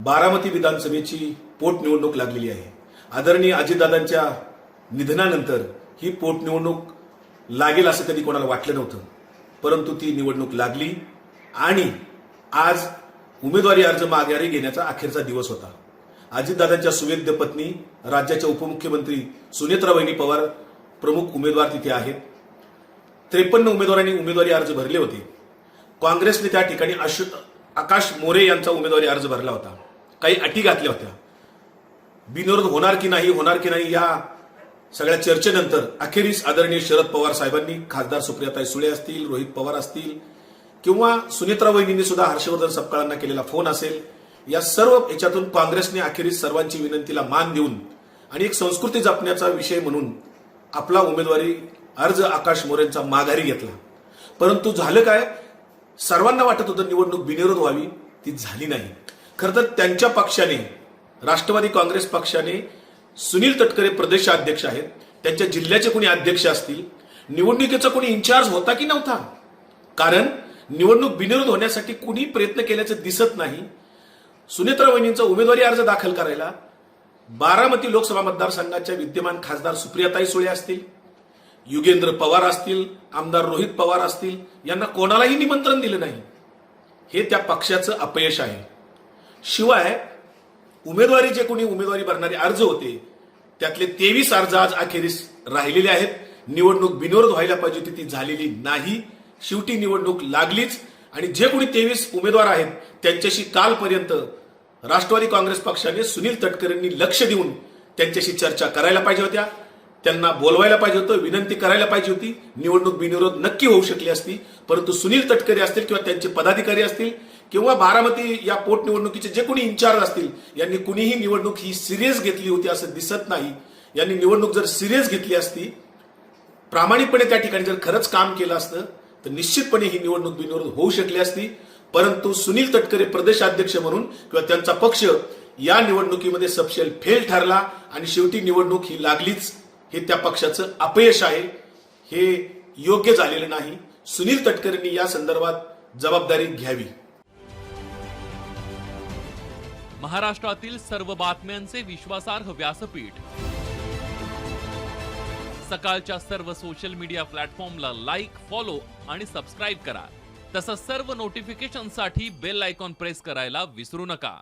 बारामती विधानसभेची पोटनिवडणूक लागलेली आहे। आदरणीय अजितदादांच्या निधनानंतर ही पोटनिवडणूक लागेल असं कधी कोणाला वाटलं नव्हतं, परंतु ती निवडणूक लागली आणि आज उमेदवारी अर्ज माघारी घेण्याचा अखेरचा दिवस होता। अजितदादांच्या सुवेद्य पत्नी राज्याच्या उपमुख्यमंत्री सुनेत्रावहिनी पवार प्रमुख उमेदवार तिथे आहेत। 53 उमेदवारांनी उमेदवारी अर्ज भरले होते। काँग्रेसने त्या ठिकाणी आकाश मोरे यांचा उमेदवारी अर्ज भरला होता। काही अटी घातल्या होत्या, बिनविरोध होणार की नाही या सगळ्या चर्चेनंतर अखेरीस आदरणीय शरद पवार साहेबांनी, खासदार सुप्रियाताई सुळे असतील, रोहित पवार असतील किंवा सुनेत्रा वहिनींनी सुद्धा हर्षवर्धन सपकाळांना केलेला फोन असेल, या सर्व याच्यातून काँग्रेसने अखेरीस सर्वांची विनंतीला मान देऊन आणि एक संस्कृती जपण्याचा विषय म्हणून आपला उमेदवारी अर्ज आकाश मोरेंचा माघारी घेतला। परंतु झालं काय, सर्वांना वाटत होतं निवडणूक बिनविरोध व्हावी, ती झाली नाही। खरं तर त्यांच्या पक्षाने, राष्ट्रवादी काँग्रेस पक्षाने सुनील तटकरे प्रदेशाध्यक्ष आहेत, त्यांच्या जिल्ह्याचे कोणी अध्यक्ष असतील, निवडणुकीचा कोणी इन्चार्ज होता की नव्हता, कारण निवडणूक बिनविरोध होण्यासाठी कुणी प्रयत्न केल्याचं दिसत नाही। सुनेत्रा वहिनींचा उमेदवारी अर्ज दाखल करायला बारामती लोकसभा मतदारसंघाच्या विद्यमान खासदार सुप्रियाताई सुळे असतील, युगेंद्र पवार असतील, आमदार रोहित पवार असतील, यांना कोणालाही निमंत्रण दिलं नाही। हे त्या पक्षाचं अपयश आहे। शिवाय उमेदवारी जे कोणी उमेदवारी भरणारे अर्ज होते त्यातले 23 अर्ज आज अखेरीस राहिलेले आहेत। निवडणूक बिनविरोध व्हायला पाहिजे होती, ती झालेली नाही। शेवटी निवडणूक लागलीच आणि जे कोणी 23 उमेदवार आहेत त्यांच्याशी कालपर्यंत राष्ट्रवादी काँग्रेस पक्षाने सुनील तटकरेंनी लक्ष देऊन त्यांच्याशी चर्चा करायला पाहिजे होत्या, त्यांना बोलवायला पाहिजे होतं, विनंती करायला पाहिजे होती। निवडणूक बिनविरोध नक्की होऊ शकली असती, परंतु सुनील तटकरे असतील किंवा त्यांचे पदाधिकारी असतील किंवा बारामती या पोटनिवडणुकीचे जे कोणी इन्चार्ज असतील, यांनी कुणीही निवडणूक ही सिरियस घेतली होती असं दिसत नाही। यांनी निवडणूक जर सिरियस घेतली असती, प्रामाणिकपणे त्या ठिकाणी जर खरंच काम केलं असतं तर निश्चितपणे ही निवडणूक बिनविरोध होऊ शकली असती। परंतु सुनील तटकरे प्रदेशाध्यक्ष म्हणून किंवा त्यांचा पक्ष या निवडणुकीमध्ये सबशेल फेल ठरला आणि शेवटी निवडणूक ही लागलीच। हे त्या पक्षाचं अपयश आहे, हे योग्य झालेलं नाही। सुनील तटकरेंनी या संदर्भात जबाबदारी घ्यावी। महाराष्ट्रातील सर्व बातम्यांचे विश्वासार्ह व्यासपीठ, सकाळच्या सर्व सोशल मीडिया प्लॅटफॉर्मला लाईक, फॉलो आणि सबस्क्राईब करा। तसंच सर्व नोटिफिकेशनसाठी बेल आयकॉन प्रेस करायला विसरू नका।